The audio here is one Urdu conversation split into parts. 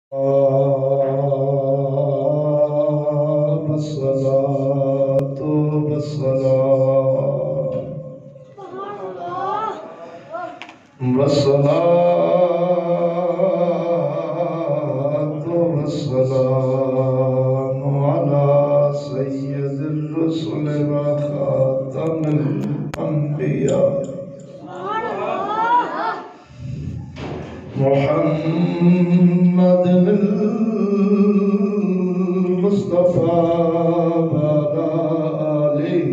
والصلاة والسلام على سيد الرسل وخاتم الأنبياء محمد المصطفى وعلى آله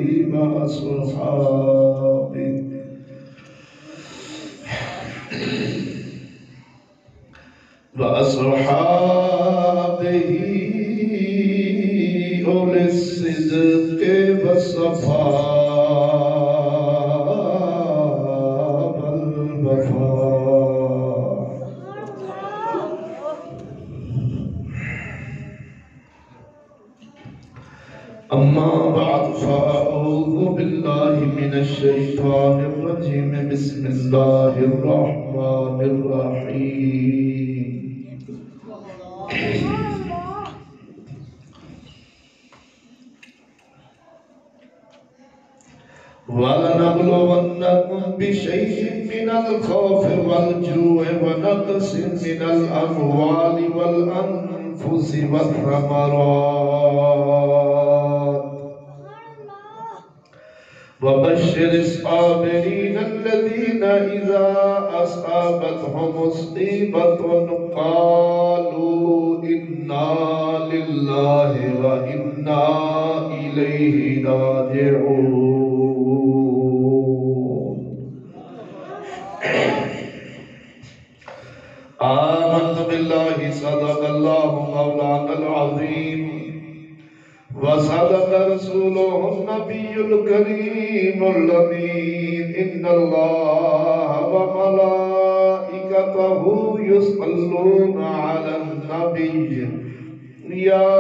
وأصحابه أولي الصدق والصفاء والوفاء. أما بعد فأعوذ بالله من الشيطان الرجيم بسم الله الرحمن الرحيم. وَلَنَبْلُوَنَّكُمْ بِشَيْءٍ مِّنَ الْخَوْفِ وَالْجُوعِ وَنَقْصٍ مِّنَ الْأَمْوَالِ وَالْأَنفُسِ وَالثَّمَرَاتِ وَبَشِّرِ الصَّابِرِينَ الَّذِينَ إِذَا أَصَابَتْهُمْ مُصِيبَةٌ قَالُوا إِنَّا لِلَّهِ وَإِنَّا إِلَيْهِ راجعون. آمنت بالله صدق الله مولانا العظيم وصدق رسوله النبي الكريم الأمين. إن الله وملائكته يصلون على النبي يا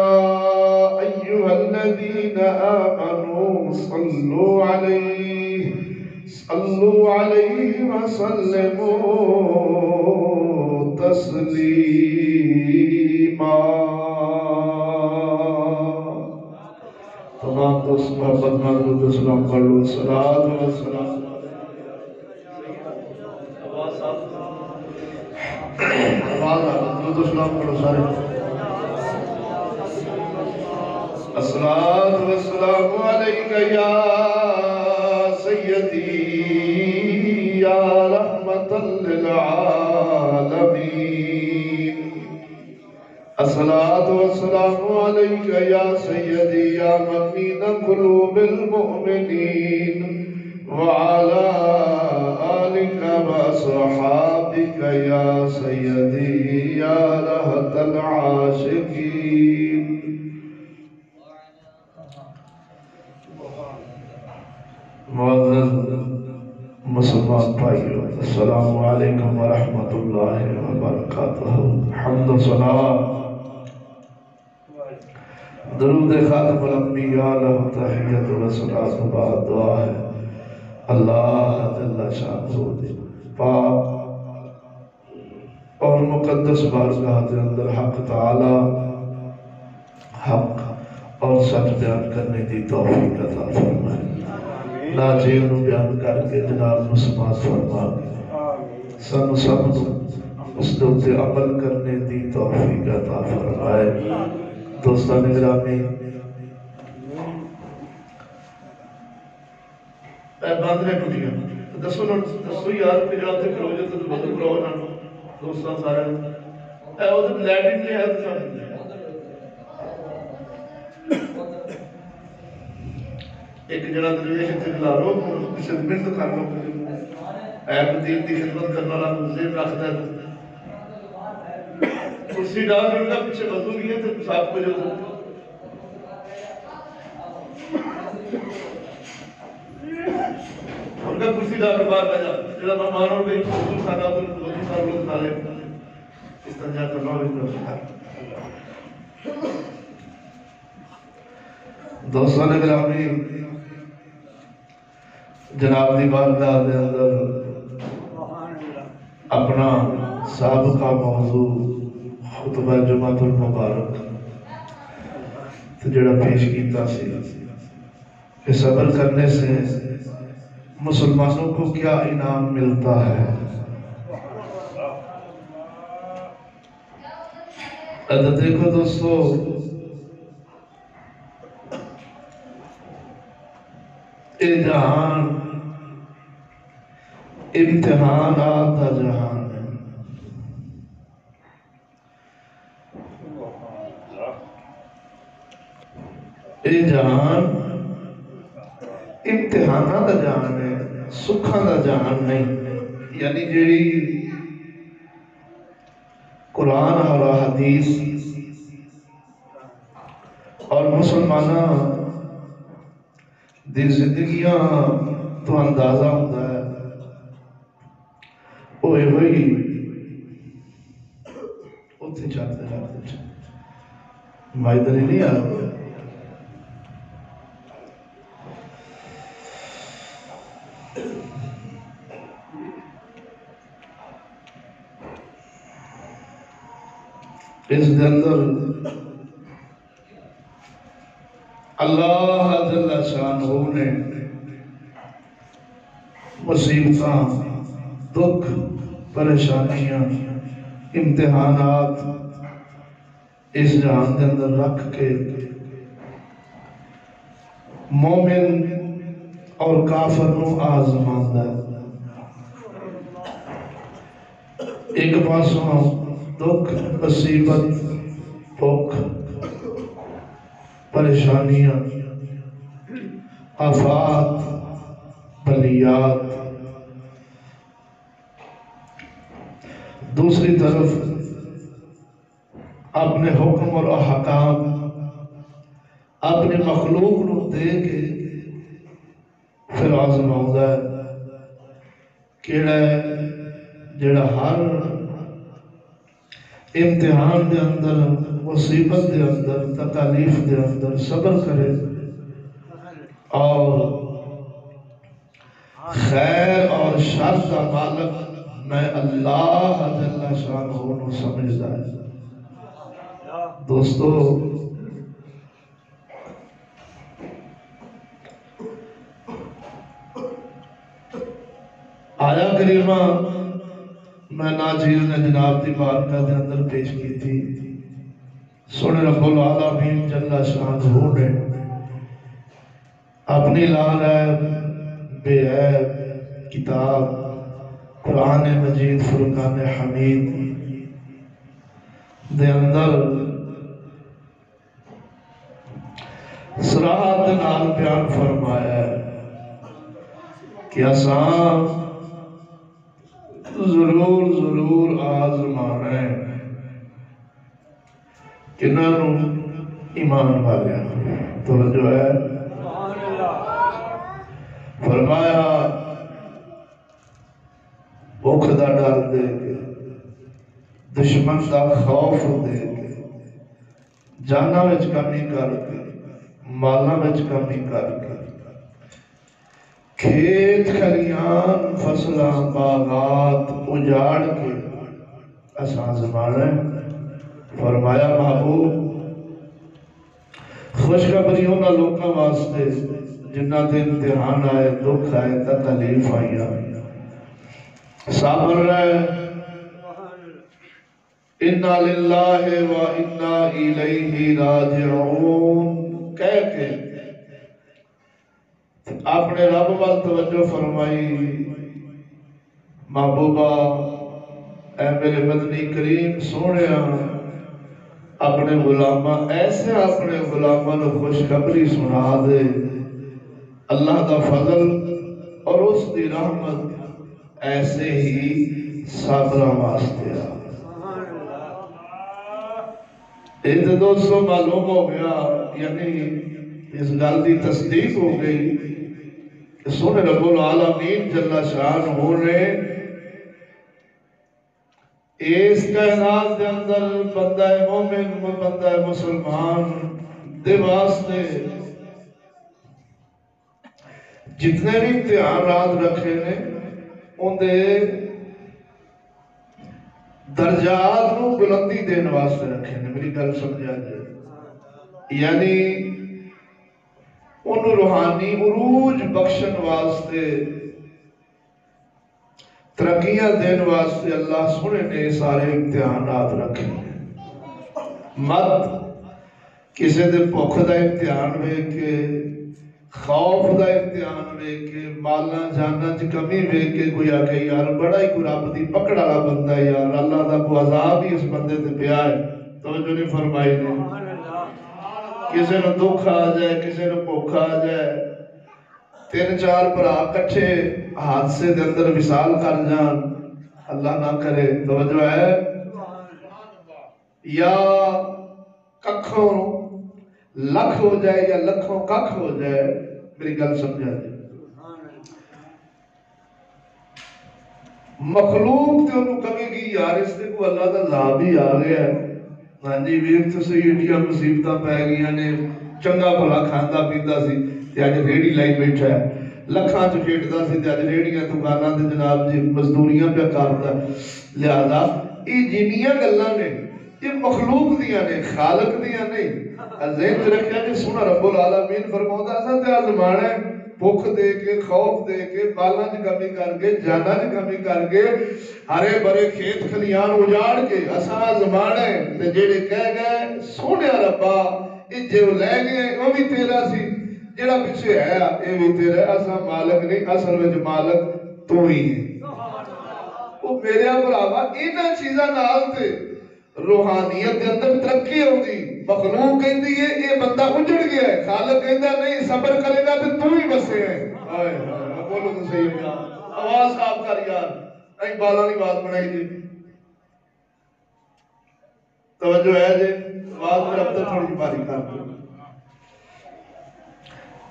أيها الذين آمنوا صلوا عليه وسلموا تسليما. تمام دوست محبت درود و سلام پڑھ لو. صلاۃ و سلام درود و سلام پڑھو سارے. الصلاۃ والسلام علیک یا سیدی یا رحمت للعالمین. الصلاۃ والسلام علیک یا سیدی یا مکین قلوب المؤمنین وعلی آلک وصحابک یا سیدی یا رحمت العاشقین. معزز مسلمان بھائیو، السلام علیکم ورحمۃ اللہ وبرکاتہ. حمد و ثنا درود خاتم الانبیاء لہ تحیت و صلاۃ و بعد دعا ہے اللہ جل شانہ پاک اور مقدس بارگاہ کے اندر حق تعالی حق اور سچ بیان کرنے کی توفیق عطا فرمائے. لاجے انہوں بیان کر کے جناب مسمات فرما سن سب اس دوتے عمل کرنے دی توفیق عطا فرمائے. دوستان گرامی، اے باندرے کٹیاں دسو یار پہ جاتے کرو جو تو بدل کرو نا دوستان سارے اے وہ تو لیٹنگ نہیں ہے تو ایک جنہ درویش اتنے لارو کسی منت کر لو ایک دین دی خدمت کرنا لگا مزید رکھ دے کرسی ڈال رہے گا پیچھے وضو بھی ہے تو صاحب کو جو ان کا کرسی ڈال کے باہر بجا جنہ مہمانوں پہ وضو کھانا تو وضو کر لو کھا لے استنجا کرنا بھی نہ دوستان گرامی، جناب دی بارگاہ دے اندر اپنا سابقہ موضوع خطبہ جمعۃ المبارک تو جڑا پیش کیتا سی کہ صبر کرنے سے مسلمانوں کو کیا انعام ملتا ہے۔ ادھر دیکھو دوستو، یہ جہان امتحانات کا جہان ہے۔ یہ جہان امتحانات کا جہان ہے، سکھاں کا جہان نہیں۔ یعنی جیڑی قرآن اور حدیث اور مسلمانہ دی زندگیاں تو اندازہ ہوتا ہے وہ ہوئی اتنے چاہتے رہتے مائدنی نہیں آتا۔ اس کے اندر اللہ جل شانہ نے مصیبتاں، دکھ، پریشانیاں، امتحانات اس جہان کے اندر رکھ کے مومن اور کافر نو آزماندا ہے۔ ایک پاسوں دکھ، مصیبت، بھوک، پریشانیاں، آفات، بلیات، دوسری طرف اپنے حکم اور احکام اپنے مخلوق نو دے کے پھر آزماؤں ہے کیڑا ہے جڑا ہر امتحان دے اندر، مصیبت دے اندر، تکالیف دے اندر صبر کرے اور خیر اور شر کا مالک میں اللہ جل شانہ نو سمجھدا ہے۔ دوستو، آیا کریمہ میں ناچیر نے جناب دی بارگاہ دے اندر پیش کی تھی۔ سونے رب العالمین جل شانہ نے اپنی لال بے عیب کتاب قرآن مجید فرقان حمید دے اندر صراحت نال بیان فرمایا ہے کہ آسان ضرور آزمانا ہے کنہوں ایمان والے توجہ ہے۔ فرمایا بھوک دا ڈر دے کے، دشمن دا خوف دے کے، جانا وچ کمی کر کے، مالا وچ کمی کر کے، کھیت کھلیان فصلاں باغات اجاڑ کے اساں زمانے۔ فرمایا محبوب خوشخبری انہاں لوکاں واسطے جنہ دے امتحان آئے، دکھ آئے، تکلیف آئیاں، صبر رہے، اِنَّا لِلَّهِ وَإِنَّا إِلَيْهِ رَاجِعُونَ کہہ کے اپنے رب وال توجہ فرمائی۔ محبوبہ اے میرے مدنی کریم سونیا، اپنے غلامہ ایسے اپنے غلامہ نے خوشخبری سنا دے، اللہ دا فضل اور اس دی رحمت ایسے ہی صابرہ واسطے آ۔ یہ دوستوں معلوم ہو گیا، یعنی اس گل کی تصدیق ہو گئی کہ سونے رب العالمین جل شانہ نے اس کائنات کے اندر بندہ مومن، بندہ مسلمان دے واسطے جتنے بھی امتحانات رکھے نے ان دے درجات نو بلندی دین واسطے رکھے نے، میری گل سمجھا جائے، یعنی انہوں روحانی عروج بخشن واسطے، ترقیاں دین واسطے اللہ سنے نے سارے امتحانات رکھے ہیں۔ مت کسی دے بھوک دا امتحان وے کے، خوف دا امتحان وے کے، مالا جانا چ کمی وے کے کوئی آکے یار بڑا ہی کوئی رب دی پکڑ والا بندہ ہے یار، اللہ دا کوئی عذاب ہی اس بندے تے پیا ہے، توجہ نہیں فرمائی نے۔ کسی نے دکھ آ جائے، کسی نے بھوک آ جائے، 3-4 بھرا کٹھے حادثے دے اندر وصال کر جان، اللہ نہ کرے، توجہ ہے، یا ککھوں لکھ ہو جائے یا لکھوں ککھ ہو جائے، میری گل سمجھا جائے۔ مخلوق تے انہوں کبھی کی یار اس نے کو اللہ دا عذاب ہی آ گیا ہے، ہاں جی ویر تو سی ایڈیا مصیبتاں پہ گیا نے، چنگا بھلا کھاندا پیندا سی تے اج ریڑھی لائی بیٹھا ہے، لکھاں چ کھیڈدا سی تے اج ریڑھیاں دکاناں تے جناب جی مزدوریاں پہ کردا، لہذا یہ جنیاں گلاں نے یہ مخلوق دیاں نے، خالق دیاں نہیں۔ ذہن چ رکھیا کہ سونا رب العالمین فرماوندا اساں تے آزمانا ہے، بھوک دے کے، خوف دے کے، بالاں چ کمی کر کے، جاناں چ کمی کر کے، ہرے بھرے کھیت کھلیان اجاڑ کے اساں آزمانا ہے، تے جڑے کہہ گئے سونے ربا یہ جو لے گئے وہ بھی تیرا سی، جڑا پیچھے ہے یہ بھی تیرا ہے، اساں مالک نہیں، اصل وچ مالک تو ہی ہے۔ وہ میرے بھراوا انہاں چیزاں نال تے روحانیت کے اندر ترقی ہوگی۔ مخلوق کہندی ہے یہ بندہ اجڑ گیا ہے، خالق کہندا نہیں صبر کرے گا تو تو ہی بسے ہے۔ ہائے ہائے بولو تو صحیح ہے، آواز صاف کر یار، ائی بالا نہیں بات بنائی جی، توجہ ہے جی، آواز میں اب تک تھوڑی باری کر دو۔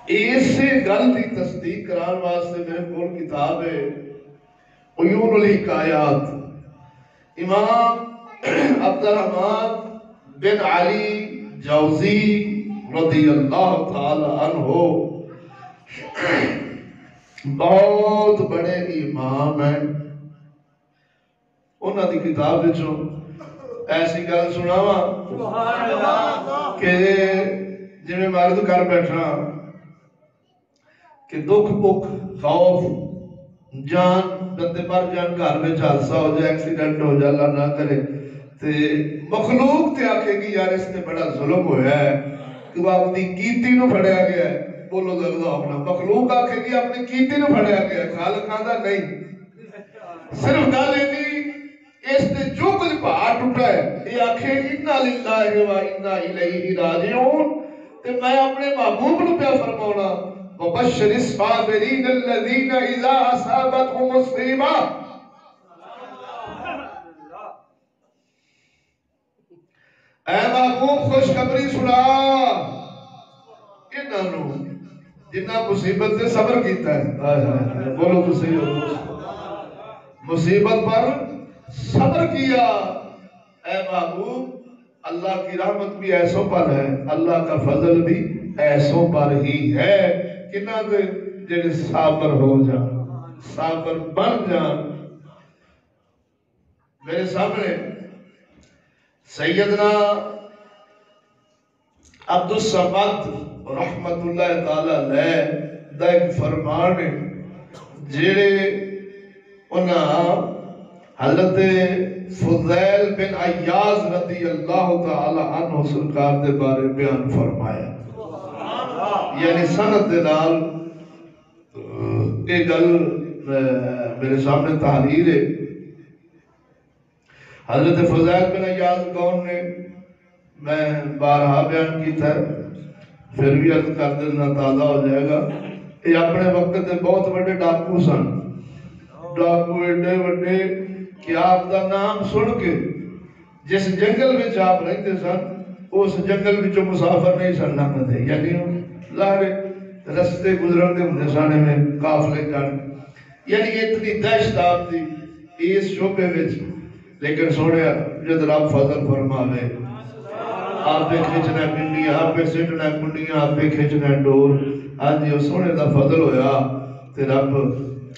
اسی گل کی تصدیق کران واسطے میرے کول کتاب ہے عیون الحکایات، امام عبدالرحمن بن علی جوزی رضی اللہ تعالی عنہ بہت بڑے امام ہیں، انہاں دی کتاب وچوں ایسی گل سناواں کہ جی میں مرد کر بیٹھا کہ دکھ بکھ خوف جان بندے پر جان گھر میں حادثہ ہو جائے، ایکسیڈنٹ ہو جائے، اللہ نہ کرے تے مخلوق تے آکھے گی یار اس نے بڑا ظلم ہویا ہے کہ وہ اپنی کیتی نو پھڑیا گیا ہے، بولو ذرا اپنا، مخلوق آکھے گی اپنی کیتی نو پھڑیا گیا ہے، خالق آندا نہیں، صرف گل اینی اس نے جو کچھ پہاڑ ٹوٹا ہے یہ آکھے انا للہ و انا الیہ راجعون، تے میں اپنے محبوب نو پیا فرماونا وبشر الصابرین الذین اذا اصابتهم مصیبہ، اے محبوب خوشخبری سنا انہاں نو جنہاں مصیبت سے صبر کیتا ہے، بولو تو صحیح ہو، مصیبت پر صبر کیا، اے محبوب اللہ کی رحمت بھی ایسوں پر ہے، اللہ کا فضل بھی ایسوں پر ہی ہے، کنہ دے جنہیں صابر ہو جان، صابر بن جان۔ میرے سامنے سیدنا عبدالصمد رحمت اللہ تعالی علیہ دا ایک فرمان ہے جڑے انہاں حضرت فضیل بن عیاض رضی اللہ تعالی عنہ سرکار دے بارے بیان فرمایا، یعنی سند دے نال ایک گل میرے سامنے تحریر ہے۔ حضرت فضیل بن عیاض کون نے میں بارہا بیان کیتا ہے، پھر بھی عرض کر دینا تازہ ہو جائے گا۔ یہ اپنے وقت دے بہت بڑے ڈاکو سن، ڈاکو ایڈے بڑے کہ آپ دا نام سن کے جس جنگل میں آپ رہتے سن اس جنگل میں جو مسافر نہیں سن لگتے، یعنی لاہرے رستے گزرن دے ہوندے سانے میں قافلے جان، یعنی اتنی دہشت آپ دی اس شعبے وچ، لیکن سونے جد رب فضل فرماوے آپ پہ کھچنا پنڈی، آپ پہ سٹنا کنڈیاں، آپ پہ کھچنا ڈور، آج یہ سونے دا فضل ہویا تے رب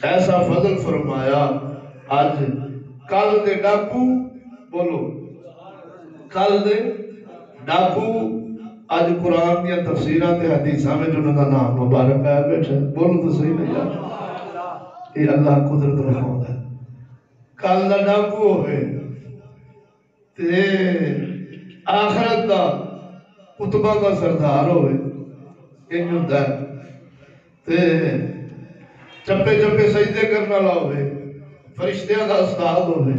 ایسا فضل فرمایا، آج کل دے ڈاکو بولو کل دے ڈاکو اج قرآن دیا تفسیرات تے حدیثاں میں انہاں دا نام مبارک آیا بیٹھا بولو تو صحیح نہیں یار یہ اللہ قدرت رحمت ہے کل دا ڈاکو ہوئے تے آخرت دا کتبہ دا سردار ہوئے ان ہوتا ہے تے چپے چپے سجدے کرنا لا ہوئے فرشتیاں دا استاد ہوئے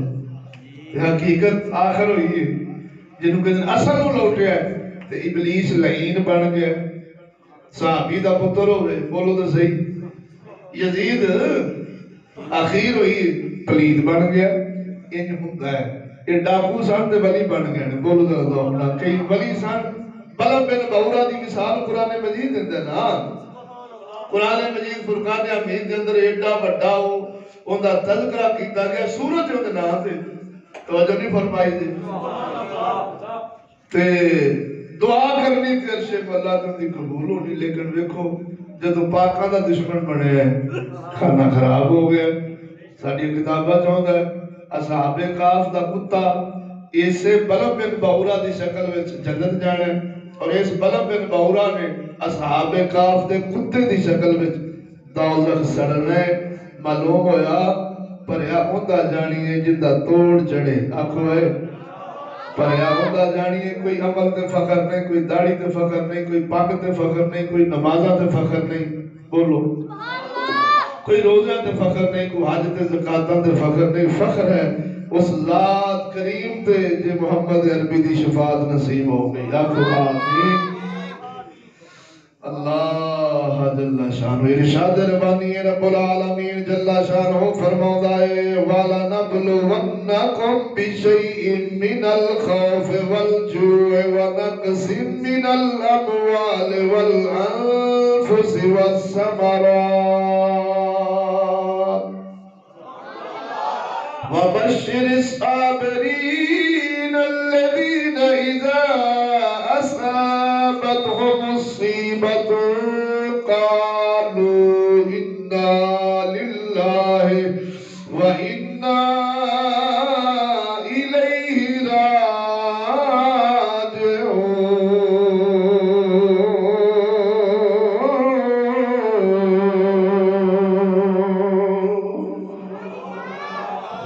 تے حقیقت آخر ہوئی ہے جنہوں کہ اصل ہو لوٹے ہے تے ابلیس لعین بن گیا صحابی دا پتر ہوئے بولو تو صحیح یزید اخیر ہوئی پلید بن گیا ان ہوتا ہے یہ ڈاکو سان تے ولی بن گئے بولو تو دوڑنا کئی ولی سان بلب بن بہورا دی مثال قرآن مجید دیتا ہے نا قرآن مجید فرقان حمید کے اندر ایڈا بڑا ہو ان کا تذکرہ کیتا گیا سورج ہوتے نا تے توجہ نہیں فرمائی دے تے دعا کرنی تے عرش اللہ کی قبول ہونی لیکن ویکھو جدو پاکاں دا دشمن بنے ہیں کھانا خراب ہو گیا ساڑی کتابہ چاہتا ہے اصحاب کاف دا کتا اسے بلب بن بہورا دی شکل وچ جنت جانے اور اس بلب بن بہورا نے اصحاب کاف دے کتے دی شکل وچ دوزخ سڑنے معلوم ہویا پریا ہوندہ جانی ہے جندہ توڑ چڑھے آنکھو ہے پریا ہوندہ جانی ہے کوئی عمل تے فخر نہیں کوئی داڑھی تے فخر نہیں کوئی پاک تے فخر نہیں کوئی نمازہ تے فخر نہیں بولو کوئی روزہ تے فخر نہیں کوئی حج تے زکاتہ تے فخر نہیں فخر ہے اس ذات کریم تے جے محمد عربی دی شفاعت نصیب ہو گئی آخر آمین اللہ جل شانہ ارشاد ربانی رب العالمین جل شانہ فرماؤں وَلَنَبْلُوَنَّكُمْ بِشَيْءٍ مِّنَ الْخَوْفِ وَالْجُوعِ وَنَقْصٍ مِّنَ الْأَمْوَالِ وَالْأَنفُسِ وَالثَّمَرَاتِ وَبَشِّرِ الصَّابِرِينَ الَّذِينَ إِذَا أَصَابَتْهُمْ مُصِيبَةٌ قَالُوا إِنَّا لِلَّهِ وَإِنَّا إِلَيْهِ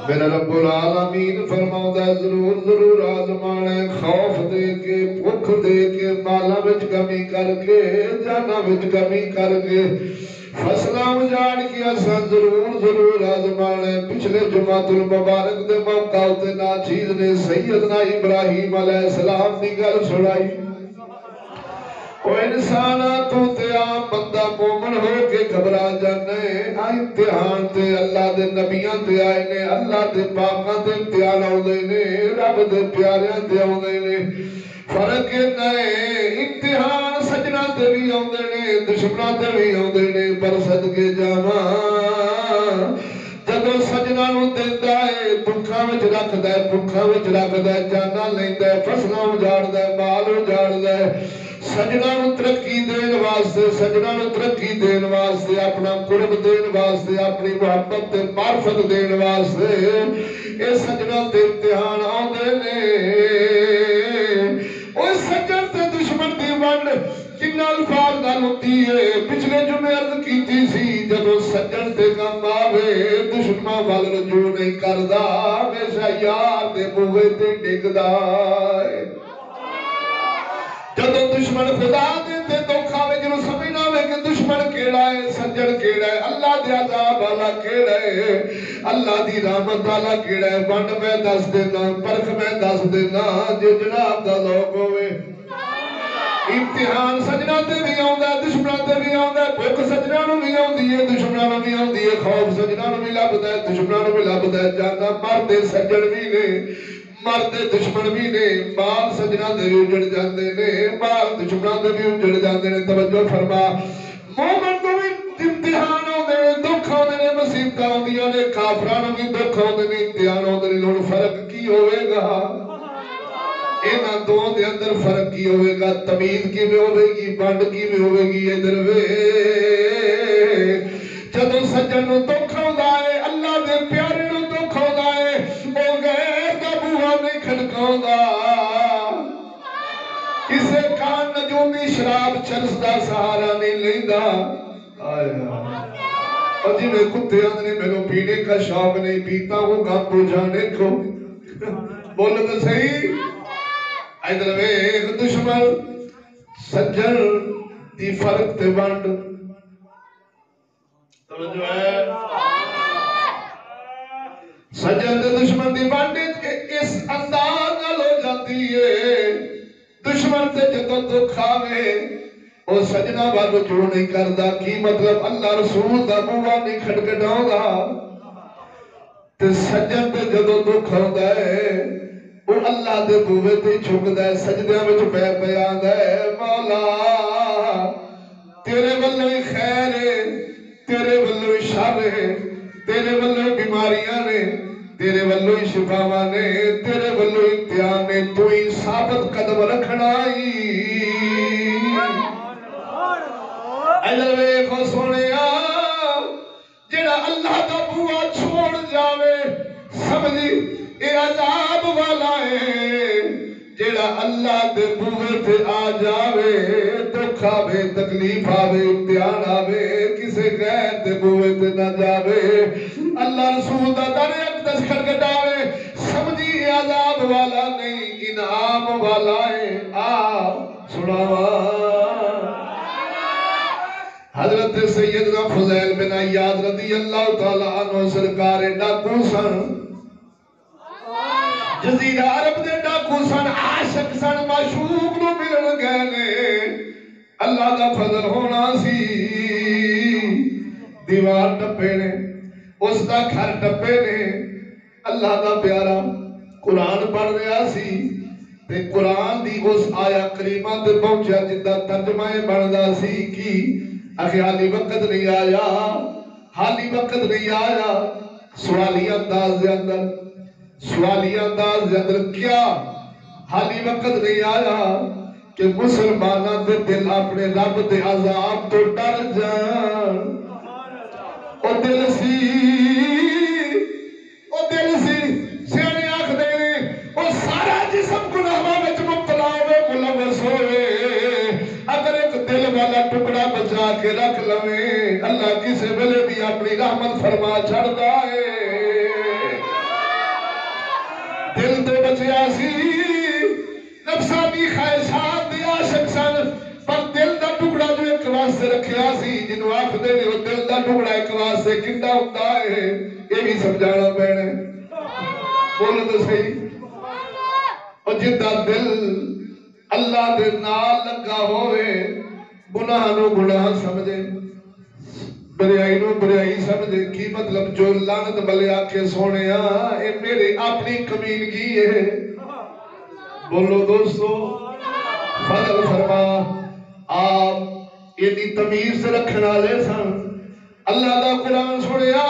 میرا رب العالمین فرماؤں ہے ضرور آزمانے خوف دے کے بھوک دے کے مالا وچ کمی کر کے جانا وچ کمی کر کے فصلہ اجاڑ کے اساں ضرور آزمانے پچھلے جمعۃ المبارک دے موقع تے ناچیز نے سیدنا ابراہیم علیہ السلام دی گل سنائی او انساناتوں تے عام بندہ مومن ہو کے گھبرا جانے امتحان تے اللہ دے نبیاں تے آئے نے اللہ دے پاکاں تے امتحان آؤں نے رب دے پیاریاں تے آؤں نے فرق نئے امتحان سجنا تے بھی آؤں نے دشمنہ تے بھی آؤں نے پر صدقے جاواں جدو سجنا نو دیتا ہے دکھاں وچ رکھ دے بکھاں وچ رکھ دے جانا لیندے فصلہ اجاڑ دے مال اجاڑ دے سجنا نو ترقی دین واسطے سجنا نو ترقی دین واسطے اپنا قرب دین واسطے اپنی محبت تے معرفت دین واسطے اے سجنا تے امتحان آؤندے نے اوہ سجن تے دشمن دی ونڈ کنا الفاظ نال ہوتی ہے پچھلے جمعے عرض کیتی سی جدو سجن تے کم آوے دشمن وال رجوع نہیں کردا ہمیشہ یار دے بوئے تے ڈگدا ہے جدو دشمن خدا دیتے دکھا میں جنہوں سمجھنا میں کہ دشمن کیڑا ہے سجن کیڑا ہے اللہ دے عذاب والا کیڑا ہے اللہ دی رحمت والا کیڑا ہے ونڈ میں دس دینا پرخ میں دس دینا جو جناب دا لوگ ہوئے امتحان سجنا تے بھی آؤں ہے دشمنہ تے بھی آؤں ہے بھوک سجنا نو بھی آؤں ہے دشمنہ نو بھی آؤں ہے خوف سجنا نو بھی لب ہے دشمنہ نو بھی لب ہے جانا مردے سجن بھی نے مرد دشمن بھی نے مال سجنا دے بھی اجڑ جاندے نے مال دشمنہ دے بھی اجڑ جاندے نے توجہ فرما مومن کو بھی امتحان ہوندے نے دکھ ہوندے نے مصیبتاں ہوندیاں نے کافراں بھی دکھ ہوندے نے امتحان ہوندے نے ہن فرق کی ہوئے گا انہاں دو دے اندر فرق کی ہوئے گا تمیز کی میں ہوئے گی بانڈ کی میں ہوئے گی ادھر وے جدو سجن نو دکھ ہوندا ہے اللہ دے پیارے نو دکھ ہوندا ہے او غیر دا بوہا نہیں کھڑکاؤں دا کسے کان نجومی شراب چرس دا سہارا نہیں لیندہ اور جی میں کتے آدھنے میں لو پینے کا شوق نہیں پیتا ہوں گا بجھانے کو بولو تو صحیح ادھر میں ایک دشمن سجن دی فرق تے بانڈ توجہ ہے سجن دے دشمن دی بانڈ اس انداز نہ لو جاتی ہے دشمن تے جدو تو کھاوے او سجنہ بار رجوع نہیں کردہ کی مطلب اللہ رسول دا بوہ نہیں کھڑکڑاؤں دا تے سجن تے جدو دکھ ہوندہ ہے وہ اللہ دے بوہ تے چھک دے سجدہ میں جو بیان دے مولا تیرے واللوی خیر ہے تیرے واللوی شر ہے تیرے واللوی بیماریاں نے تیرے واللوی شفاوہ نے تیرے واللوی امتحان نے تو ہی ثابت قدم رکھنا ہی ادھر ویکھو سونیا جڑا اللہ دا بوا چھوڑ جاوے سمجھی اے عذاب والا ہے جڑا اللہ دے بوے تے آ جاوے دکھ آوے تکلیف آوے امتحان آوے کسے غیر دے بوے تے نہ جاوے اللہ رسول دا در اقدس کھڑکڑاوے سمجھی اے عذاب والا نہیں انعام والا ہے سناوا حضرت سیدنا فضیل بن عیاض رضی اللہ تعالیٰ عنہ سرکار ڈاکو سن جزیرہ عرب دے ڈاکو سن عاشق سن معشوق نو ملن گئے نے اللہ دا فضل ہونا سی دیوار ٹپے نے اس دا گھر ٹپے نے اللہ دا پیارا قرآن پڑھ رہا سی تے قرآن دی اس آیا کریمہ تے پہنچا جدہ ترجمہ بندا سی کی اخی حالی وقت نہیں آیا حالی وقت نہیں آیا سوالی انداز دے اندر کیا حالی وقت نہیں آیا کہ مسلمانہ دے دل اپنے رب دے عذاب تو ڈر جان او دل سی سیانے آنکھ دے او سارا جسم گناہاں وچ مبتلا ہوئے ملوث ہوئے اگر ایک دل والا ٹکڑا بچا کے رکھ لویں اللہ کسے ویلے بھی اپنی رحمت فرما چھڑدا ہے دل تو بچیا سی نفسانی خواہشات دی عاشق سن پر دل دا ٹکڑا جو ایک واسطے رکھیا سی جنوں آکھدے نے او دل دا ٹکڑا ایک واسطے کیندا ہوندا ہے یہ بھی سمجھانا پینا بولو تو صحیح اور جدا دل اللہ دے نال لگا ہوئے گناہ نو گناہ سمجھے بریائی نو بریائی سمجھے کی مطلب جو لعنت بلے آکھے سونے اے میرے اپنی کمینگی ہے بولو دوستو فضل فرما آپ اتنی تمیز سے رکھنا لے سن اللہ دا قرآن سنیا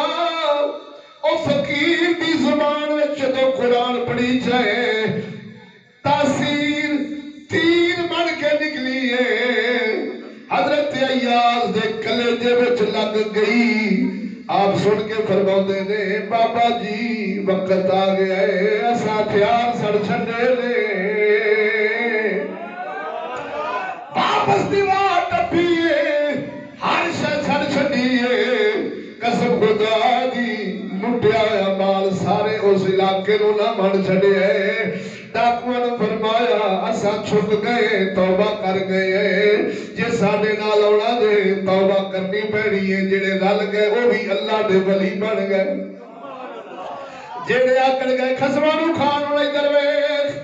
او فقیر دی زبان وچ تو قرآن پڑھی جائے تاثیر تیر بن کے نکلی ہے حضرت عیاض دے کلیجے وچ لگ گئی آپ سن کے فرماؤندے نے بابا جی وقت آ گیا ہے اساں ہتھیار سڑ چھڈے نے واپس دیوار ٹپیے ہر شے چھڑ چھڈیے قسم خدا دی لٹیا مال سارے اس علاقے نو نہ من چھڈے ڈاکوؤں نے فرمایا اساں چھپ گئے توبہ کر گئے جے ساڈے نال آونا دے توبہ کرنی پڑی ہے جڑے رل گئے وہ بھی اللہ دے ولی بن گئے جڑے آکڑ گئے خصماں نو کھان والے درویش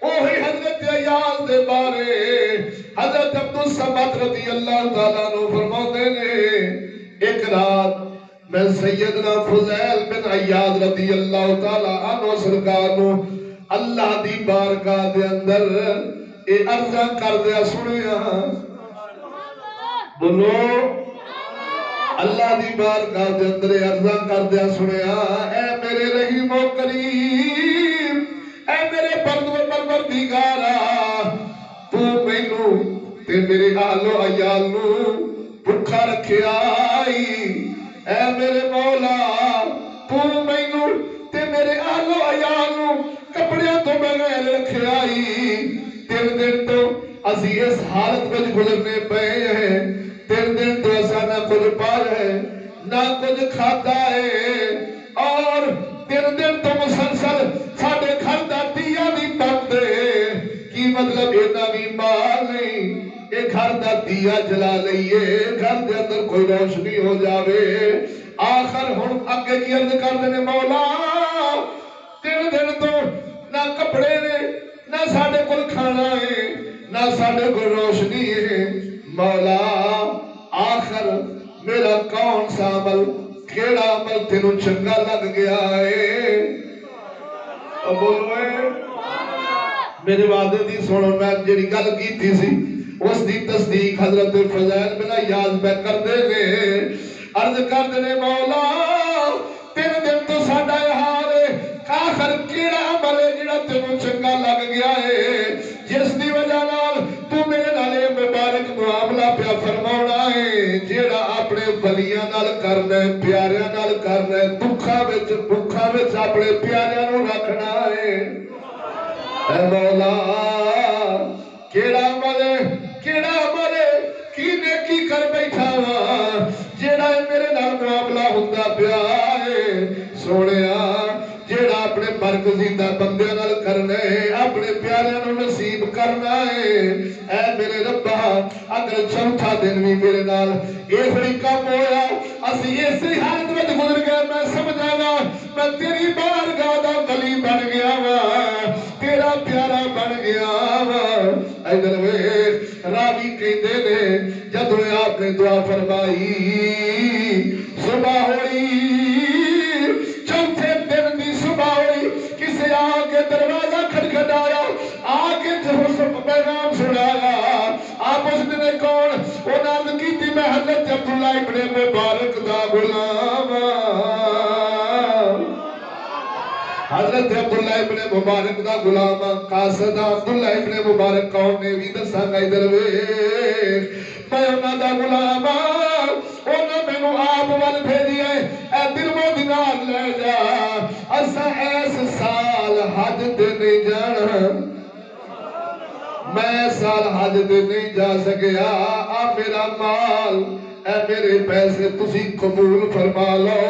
وہی حضرت عیاض دے بارے حضرت عبدالصمد رضی اللہ تعالیٰ عنہ فرماتے نے ایک رات میں سیدنا فضیل بن عیاض رضی اللہ تعالیٰ عنہ سرکار نو اللہ دی بارگاہ دے اندر اے عرضہ کر دیا سنیا بولو اللہ دی بارگاہ دے اندر اے عرضہ کر دیا سنیا اے میرے رحیم و کریم اے میرے پروردگارا تو مینوں تے میرے اہل و عیال نو بھکھا رکھیا اے میرے مولا تو مینوں تے میرے اہل و عیال نو کپڑیاں تو بغیر دن تو اسی اس حالت میں گزرنے پے ہیں 3 دن تو ایسا نہ کچھ پایا ہے نہ کچھ کھاتا ہے اور 3 دن تو مسلسل ساڑھے گھر دا دیا بھی بند ہے کی مطلب اینا بھی مال نہیں کہ گھر دا دیا جلا لئیے گھر دے اندر کوئی روشنی ہو جاوے آخر ہن اگے کی عرض کر دینے مولا 3 دن تو نہ کپڑے نے نہ ساڑھے کل کھانا ہے نہ ساڑھے کل روشنی ہے مولا آخر میرا کون سا عمل کیڑا عمل تینوں چنگا لگ گیا ہے اب بولو میرے وعدے دی سنو میں جڑی گل کی تھی سی اس دی تصدیق حضرت فضائل بن عیاض میں کر دے گے عرض کر دینے مولا 3 دن تو ساڑھا حال ہے آخر کیڑا عمل ہے جڑا تینوں چنگا لگ گیا ہے جس دی وجہ نال تو میرے نالے مبارک معاملہ پہ فرماؤنا ہے جیڑا اپنے ولیاں نال کرنا ہے پیاریاں نال کرنا ہے دکھا وچ اپنے پیاریاں نو رکھنا ہے اے مولا کیڑا عمل ہے کی نیکی کر بیٹھا وا جیڑا میرے نال معاملہ ہوندا پیا ہے سونیا جیڑا اپنے برگزیدہ بندیاں نال کرنا ہے اپنے پیاریاں نو نصیب کرنا ہے اے میرے ربا اگر چوتھا دن بھی میرے نال یہ ہوئی کام ہویا اسی اسی حالت میں گزر گئے میں سمجھا گا میں تیری بارگاہ دا ولی بن گیا وا تیرا پیارا بن گیا وا ادھر ویکھ راوی کہندے نے جدوں آپ نے دعا فرمائی صبح ہوئی چوتھے دن دی صبح ہوئی کسے آگے دروازہ کھٹکھٹایا آگے جہنم پیغام سنایا آپ اس نے کون وہ نام کی تھی میں حضرت عبداللہ ابن مبارک دا غلام حضرت عبداللہ ابن مبارک دا غلام قاصد عبداللہ ابن مبارک کون نے بھی دساں گا ادھر ویکھ میں انہاں دا غلام انہاں مینوں آپ وال بھیجیا اے درمو دینار لے جا اساں اس سال حج تے نہیں جانا میں سال حج تے نہیں جا سکیا آ میرا مال اے میرے پیسے تسی قبول فرما لو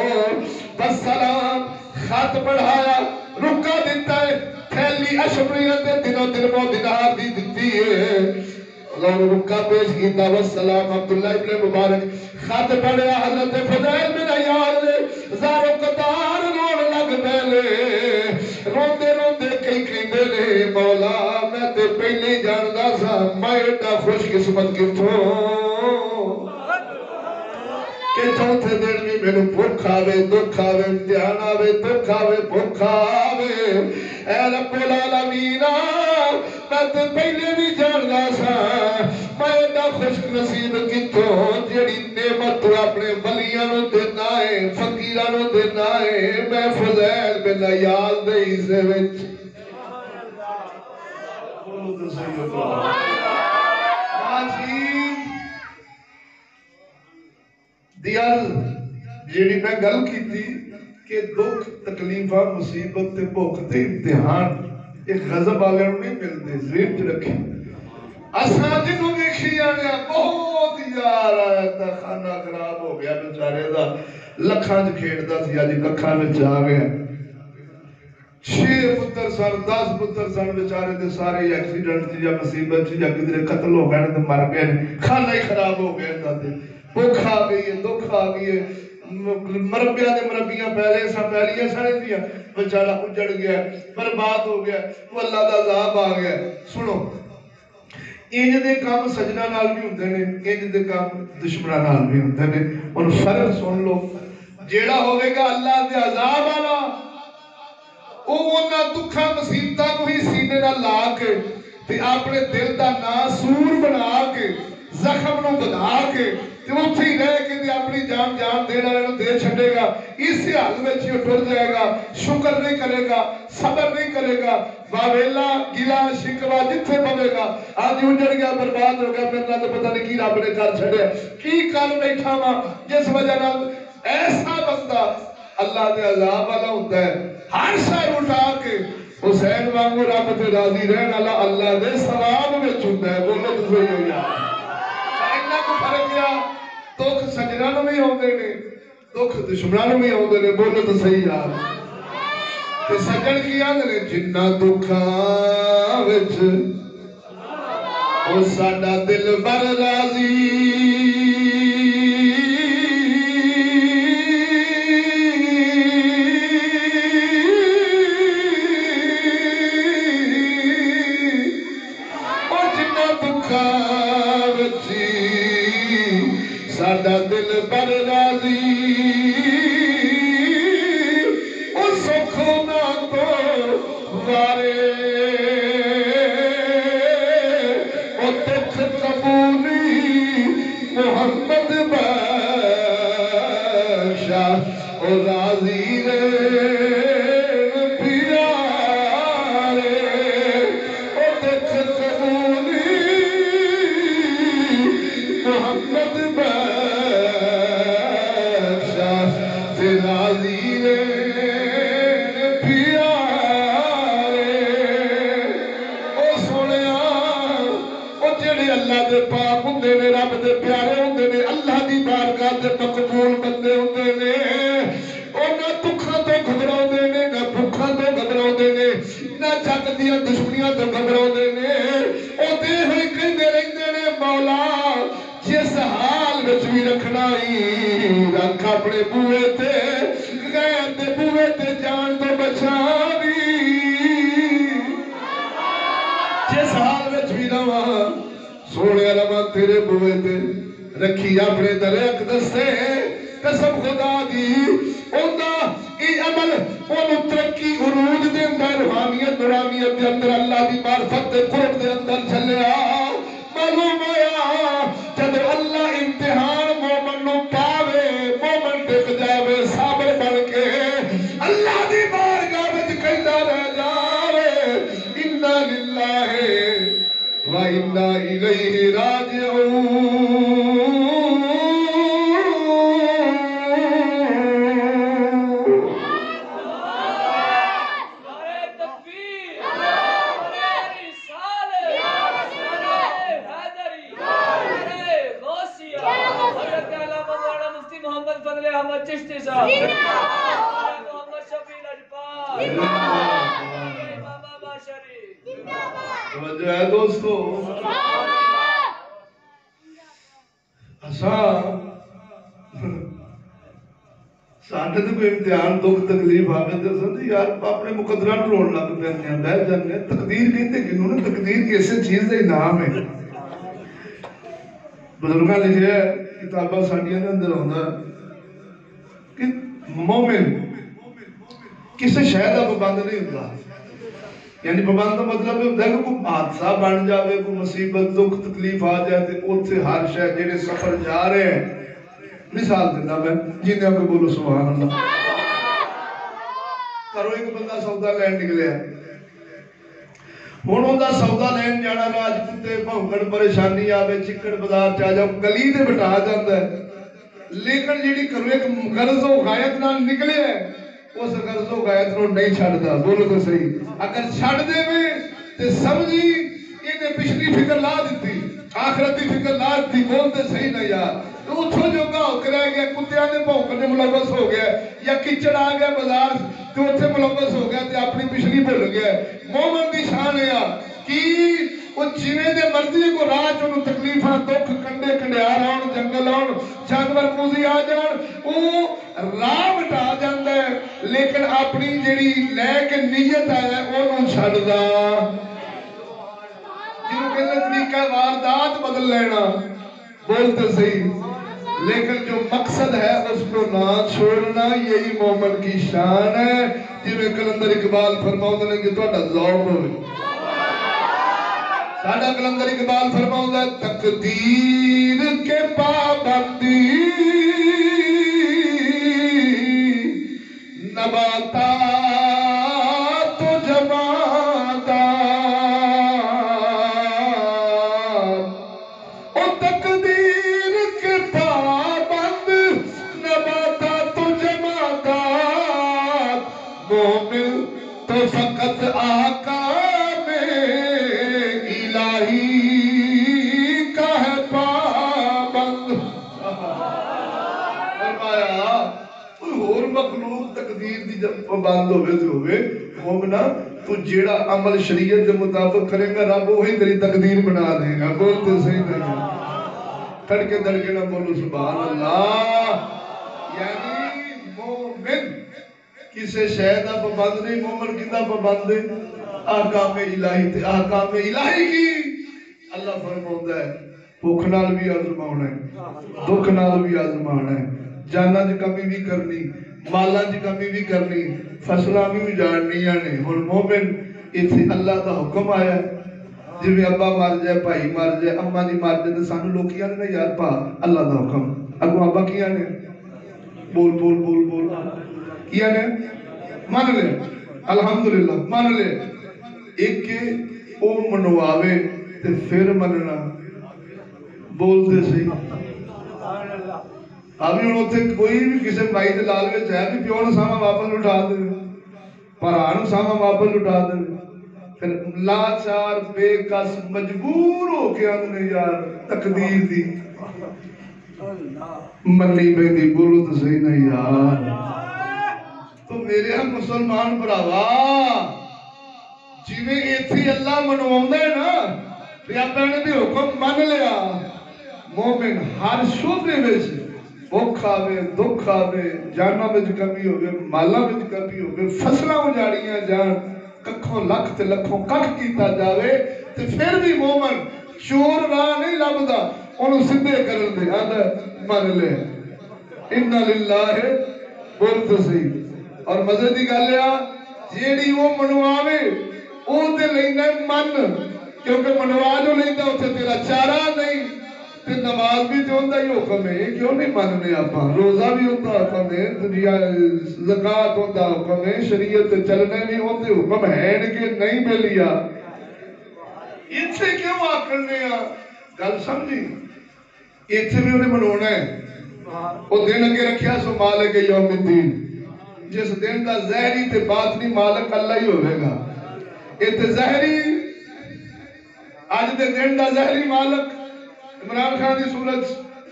والسلام خط پڑھایا رکا دیتا ہے تھیلی اشبریت دنوں دینار دی دیتی ہے اللہ نے رکا پیش کیتا والسلام عبداللہ ابن مبارک خط پڑھیا حضرت فضائل بن عیاض نے زارو قطار رون لگ پہلے روندے کئی کہندے نے مولا میں تے پہلے جاندا سا میں ایڈا خوش قسمت کتھوں کہ چوتھے دن بھی میں نے بھوک آوے دکھ آوے امتحان آوے دکھ آوے بھوک آوے اے رب العالمین میں تے پہلے بھی جاندا سا میں ایڈا خوش نصیب کتوں جیڑی نعمت تو اپنے ولیاں نو دینا ہے فقیراں نو دینا ہے میں فضائل بن عیاض دے حصے وچ بولو تو صحیح اللہ دیال جیڑی میں گل کی تھی کہ دکھ تکلیفہ مصیبت تے بھوک تے امتحان ایک غضب والے نہیں ملتے ذہن چ رکھی اساں جنوں دیکھی آنے بہت یار آیا تھا کھانا خراب ہو گیا بیچارے دا لکھاں چ کھیڑدا سی اج ککھاں وچ آ گیا 6 پتر سن 10 پتر سن بیچارے دے سارے ایکسیڈنٹ یا مصیبت یا کدھر قتل ہو گئے تے مر گئے کھانا ہی خراب ہو گیا انہاں دے بھوک آ گئی ہے دکھ آ گئی ہے مربیاں دے مربیاں پہلیاں سارے دیا بیچارہ اجڑ گیا برباد ہو گیا وہ اللہ دا عذاب آ گیا سنو انج دے کام سجنا نال بھی ہوندے نے انج دے کام دشمناں نال بھی ہوندے نے اور فرق سن لو جیڑا ہوے گا اللہ دے عذاب والا او انہاں دکھاں مصیبتاں نو ہی سینے نال لا کے تے اپنے دل دا ناسور بنا کے زخم نو بنا کے تے اتھی رہ کے تے اپنی جان دینا نو دے چھڈے گا اس حال وچ ہی ٹر جائے گا شکر نہیں کرے گا صبر نہیں کرے گا واویلا گلا شکوا جتھے پوے گا آج اجڑ گیا برباد ہو گیا میرے نال پتہ نہیں کی رب نے کر چھڈیا کی کر بیٹھا وا جس وجہ نال ایسا بندہ اللہ دے عذاب والا ہوندا ہے ہر شے اٹھا کے حسین وانگو رب تے راضی رہن والا اللہ دے ثواب وچ ہوندا ہے. بولو تو صحیح یار. اینا کو فرق کیا دکھ سجنا نو بھی آوندے نے دکھ دشمناں نو بھی آوندے نے. بولو تو صحیح یار. تے سجن کی آندے نے جنہ دکھاں وچ او ساڈا دل بر راضی ساڈا دل بر راضی او سکھو نہ تو وارے او دکھ قبولی محمد بخشا او راضی رے مقبول بندے ہوندے نے او نہ دکھاں تو گھبراؤندے نے نہ بھوکاں تو گھبراؤندے نے نہ جگ دیاں دشمنیاں تو گھبراؤندے نے او دے ہوئے کہندے رہندے نے مولا جس حال وچ بھی رکھنا ہی رکھ اپنے بوئے تے غیر دے بوئے تے جان تو بچاوی جس حال وچ بھی رواں سونے رواں تیرے بوئے تے رکھی اپنے در اقدس سے قسم خدا دی اوندہ ای عمل اونو ترقی عروج دے اندر روحانیت نورانیت دے اندر اللہ دی معرفت دے قرب دے اندر چلیا معلوم ہویا جب اللہ امتحان مومن نو پاوے مومن ٹک جاوے صابر بن کے اللہ دی بارگاہ وچ کہندا رہ جاوے انا للہ و انا الیہ راجعون. توجہ ہے دوستو ساڈے تے کوئی امتحان دکھ تکلیف آوے تے سمجھ یار اپنے مقدراں نوں روڑ لگ پیندے ہیں بیٹھ جاندے ہیں. تقدیر کہندے کینوں نے تقدیر کیسے چیز دا انعام ہے. بزرگاں لکھیا ہے کتاباں ساڈیاں دے اندر ہوندا کہ مومن کسی شے دا پابند نہیں ہوندا. یعنی پابند کا مطلب یہ ہوتا ہے کہ کوئی حادثہ بن جائے کوئی مصیبت دکھ تکلیف آ جائے تو اوتھے ہر شے جڑے سفر جا رہے ہیں مثال دینا میں جنہیں آپ کو بولو سبحان اللہ. کرو ایک بندہ سودا لین نکلیا ہن اوندا سودا لین جانا راج کتے بھونکڑ پریشانی آوے چکڑ بازار چ آ جاؤ گلی دے بٹا جاندا ہے لیکن جیڑی کرو ایک غرض و غایت نال نکلے ہے اس غرض و غایت نو نہیں چھڑدا. بولو تو صحیح. اگر چھڑ دے میں تے سمجھی انہیں پچھلی فکر لا دیتی آخرت کی فکر لا دیتی. بولتے صحیح نہ یار اتھو جو گاؤں رہ گیا کتیاں نے بھونکنے ملوث ہو گیا یا کچڑ آ گیا بازار تو اتھے ملوث ہو گیا تے اپنی پچھلی بھول گیا. مومن دی شان ہے کہ وہ جویں دے مرضی کو راہ چ انہوں تکلیفاں دکھ کنڈے کنڈیار آن جنگل آن جانور موزی آ جان وہ راہ بٹا جاندا ہے لیکن اپنی جڑی لے کے نیت ہے انہوں چھڑدا. جنہوں کہتے طریقہ واردات بدل لینا. بولتے صحیح. لیکن جو مقصد ہے اس کو نہ چھوڑنا یہی مومن کی شان ہے. جویں کلندر اقبال فرماؤندے نے کہ تہاڈا ذوق ہوے. ساڈا کلندر اقبال فرماؤندا ہے تقدیر کے پابندی نباتات و جمادات او تقدیر کے پابند نباتات و جمادات مومن تو فقط احکام الہی کا ہے پابند. فرمایا کوئی اور مخلوق تقدیر دی جب پابند ہوئے تو ہوئے مومنا تو جیڑا عمل شریعت کے مطابق کرے گا رب وہی تیری تقدیر بنا دے گا. بولتے صحیح نہیں تڑکے دڑکے نہ بولو سبحان اللہ. یعنی مومن کسے شے دا پابند نہیں. مومن کدا پابند ہے؟ احکام الہی. تے احکام الہی کی اللہ فرماوندا ہے بھوک نال بھی آزمانا ہے, دکھ نال بھی آزمانا ہے, جاناں دی کمی بھی کرنی, مالاں دی کمی بھی کرنی, فصلاں بھی اجاڑنیاں نے. ہن مومن ایتھے اللہ دا حکم آیا ہے جی ابا مر جائے, بھائی مر جائے, اما جی مر جائے تو سانو لوگ کیا نے یار پا اللہ دا حکم اگو ابا کیا نے بول بول بول بول کیا نے مان لے الحمدللہ مان لے. ایک کہ او منواوے تے پھر مننا. بولتے صحیح ابھی ہوں اتنے کوئی بھی کسی بھائی کے لال میں چاہے بھی پیو نے ساما واپس لٹا دے, پرا نے ساما واپس لٹا دے, پھر لاچار بے کس مجبور ہو کے آدھنے یار تقدیر دی منی پہنی. بولو تو صحیح نہیں یار. تو میرے ہم مسلمان براوا جی میں ایتھی اللہ منواؤں ہے نا پھر آپ نے بھی حکم مان لیا. مومن ہر شعبے میں بھوک آوے, دکھ آوے, جانا میں کمی ہوگی, مالا میں کمی ہوگی, فصلہ اجاڑیاں جان, ککھوں لکھ تے لکھوں ککھ کیتا جاوے تے پھر بھی مومن چور راہ نہیں لبدا انہوں سدھے کرن دے آدھا مان لے اِنَّا لِلَّهِ. بولتے صحیح. اور مزے دی گل ہے جیڑی وہ منواوے او تے لینا من, کیونکہ منوا جو لینا اتنے تیرا چارہ نہیں. تے نماز بھی تے ہوندہ ہی حکم ہے, کیوں نہیں ماننے آپا؟ روزہ بھی ہوندہ حکم ہے, زکاة ہوندہ حکم ہے, شریعت چلنے بھی ہوندے حکم ہے کہ نہیں بے لیا. ان سے کیوں آکرنے گل سمجھی؟ ایتھے بھی انہیں منونا ہے وہ دن اگے رکھیا سو مالک یوم الدین. جس دن دا زہری تے باطنی مالک اللہ ہی ہوئے گا. ایتھے زہری آج دے دن دا زہری مالک عمران خان دی صورت,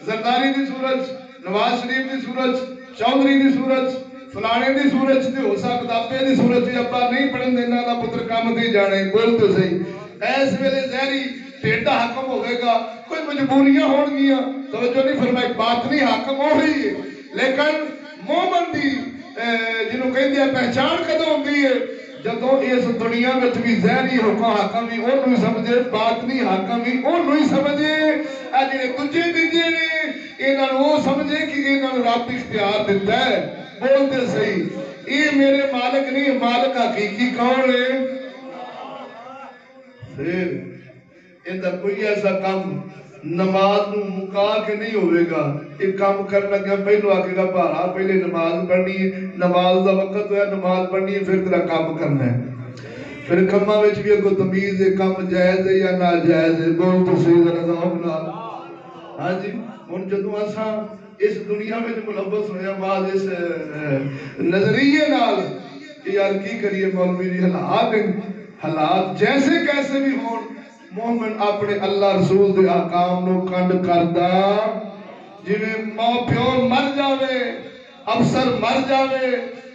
زرداری دی صورت, نواز شریف دی صورت, چودھری دی صورت, فلانے دی صورت دی ہو سکتا پہ دی صورت دی ابا نہیں پڑھن دینا دا پتر کام دی جانے. بولتے صحیح. ایس ویلے زہری ٹیٹا حکم ہوئے گا, کوئی مجبوریاں ہون گیا توجہ نہیں فرمائی, باطنی حکم ہو رہی ہے. لیکن مومن دی جنہوں کہیں دیا پہچان کدھوں ہوتی ہے جدوں اس دنیا میں بھی زہری حکم ہی اور نہیں سمجھے, باطنی حکم ہی اور نہیں سمجھے. جنہیں تجھے دیجئے نے انہوں وہ سمجھے کہ انہوں رب اختیار دیتا ہے. بولتے صحیح. یہ میرے مالک نہیں, مالک حقیقی کون ہے؟ پھر اندہ کوئی ایسا کام نماز نو مکا کے نہیں ہوئے گا. ایک کام کرنا کیا پہلو آکے گا بارا پہلے نماز پڑھنی ہے, نماز دا وقت ہے, نماز پڑھنی ہے, پھر تیرا کام کرنا ہے. پھر کمہ وچ بھی کوئی تمیز ہے, کام جائز ہے یا ناجائز ہے. بول تو صحیح ذرا ذوقنا. ہاں جی ہن جدوں اساں اس دنیا وچ ملوث ہویا بعد اس نظریے نال کہ یار کی کریے مولوی جی, حالات جیسے کیسے بھی ہون مومن اپنے اللہ رسول دے احکام نو کنڈ کردا. جویں ماں پیو مر جاوے, افسر مر جاوے,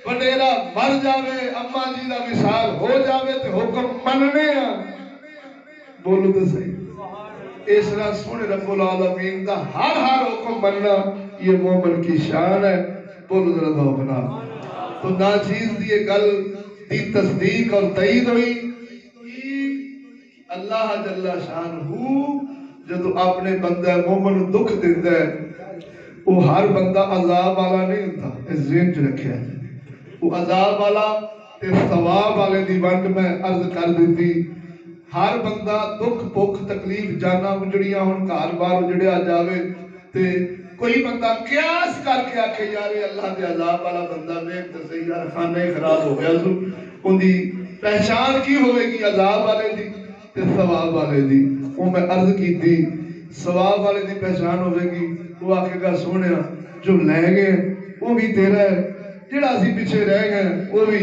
وڈیرا مر جاوے, اما جی دا وصال ہو جاوے تے حکم مننے ہیں. بولو تو صحیح. اس طرح سونے رب العالمین دا ہر حکم مننا یہ مومن کی شان ہے. بولو ذرا ذوقنا. تو ناچیز دی گل دی تصدیق اور تائید ہوئی. اللہ جل شانہ جدو اپنے بندہ مومن دکھ دیتا ہے وہ ہر بندہ عذاب والا نہیں ہوتا. اس ذہن چ رکھیا ہے وہ عذاب والا تے ثواب والے دی ونڈ میں عرض کر دیتی. ہر بندہ دکھ بھوک تکلیف جانا اجڑیاں ہن گھر بار اجڑیا جاوے تے کوئی بندہ قیاس کر کے آکھے یار اللہ دے عذاب والا بندہ ویکھ تے صحیح یار خانہ ہی خراب ہو گیا سو. ان دی پہچان کی ہوئے گی عذاب والے دی تے ثواب والے دی. وہ میں عرض کی تھی ثواب والے دی پہچان ہوئے گی وہ آکھے گا سونیا جو لے گئے وہ بھی تیرا ہے, جڑا اسی پیچھے رہ گئے وہ بھی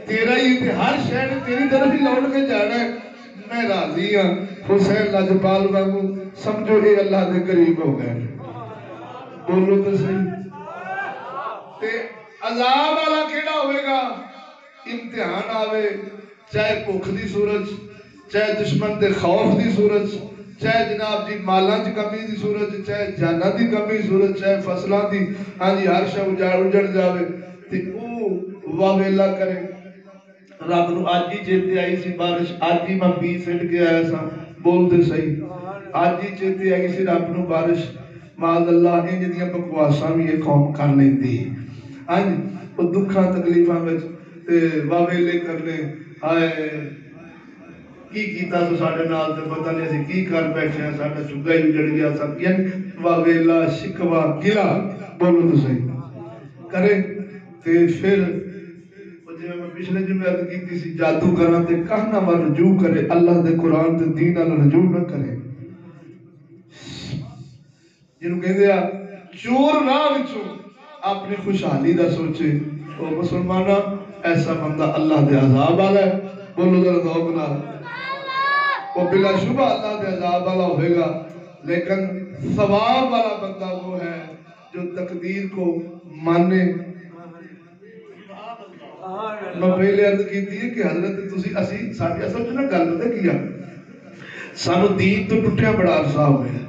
تیرا ہی تے ہر شہر تیری طرف ہی لوٹ کے جانا ہے، میں راضی ہاں۔ حسین لاجپال بابو سمجھو اے اللہ دے قریب ہو گئے، بولو تو صحیح۔ تے عذاب والا کیڑا ہوئے گا؟ امتحان آوے، چاہے بھوک دی صورت، چاہے دشمن دے خوف دی صورت، چاہے جناب جی مالاں دی کمی دی صورت، چاہے جاناں دی کمی دی صورت، چاہے فصلاں دی ہاں جی ہر شے اجڑ جاوے تے او واویلا کرے۔ رب نو آج ہی چیتے آئی سی بارش، آج ہی میں بیج سٹ کے آیا سا، بول دے صحیح، آج ہی چیتے آئی سی رب نو بارش، معاذ اللہ انج دیاں بکواساں بھی یہ قوم کر لیندی ہاں جی، وہ دکھاں تکلیفاں وچ تے واویلے کرنے ہائے کی کیتا تو ساڑھے نال تے پتہ نہیں اسی کی کر بیٹھے ہیں، ساڑھا چگا ہی اجڑ گیا سب، یعنی واویلا شکوا گلا بولو تو صحیح کرے تے پھر میں پچھلے جمعے عرض کی تھی جادو کرنا تے کہنا وا رجوع کرے، اللہ دے قرآن تے دین اللہ رجوع نہ کرے، جنہوں کہہ دیا چور راہ وچوں اپنی خوشحالی دا سوچے، او مسلمانہ ایسا بندہ اللہ دے عذاب والا ہے، بولو ذرا ذوق نال، وہ بلا شبہ اللہ دے عذاب والا ہوئے گا، لیکن ثواب والا بندہ وہ ہے جو تقدیر کو مانے۔ میں پہلے عرض کی تھی کہ حضرت تسی اسی ساڈے اصل جو نہ گل پتہ کیا سانو دین تو ٹوٹیا بڑا عرصہ ہو گیا،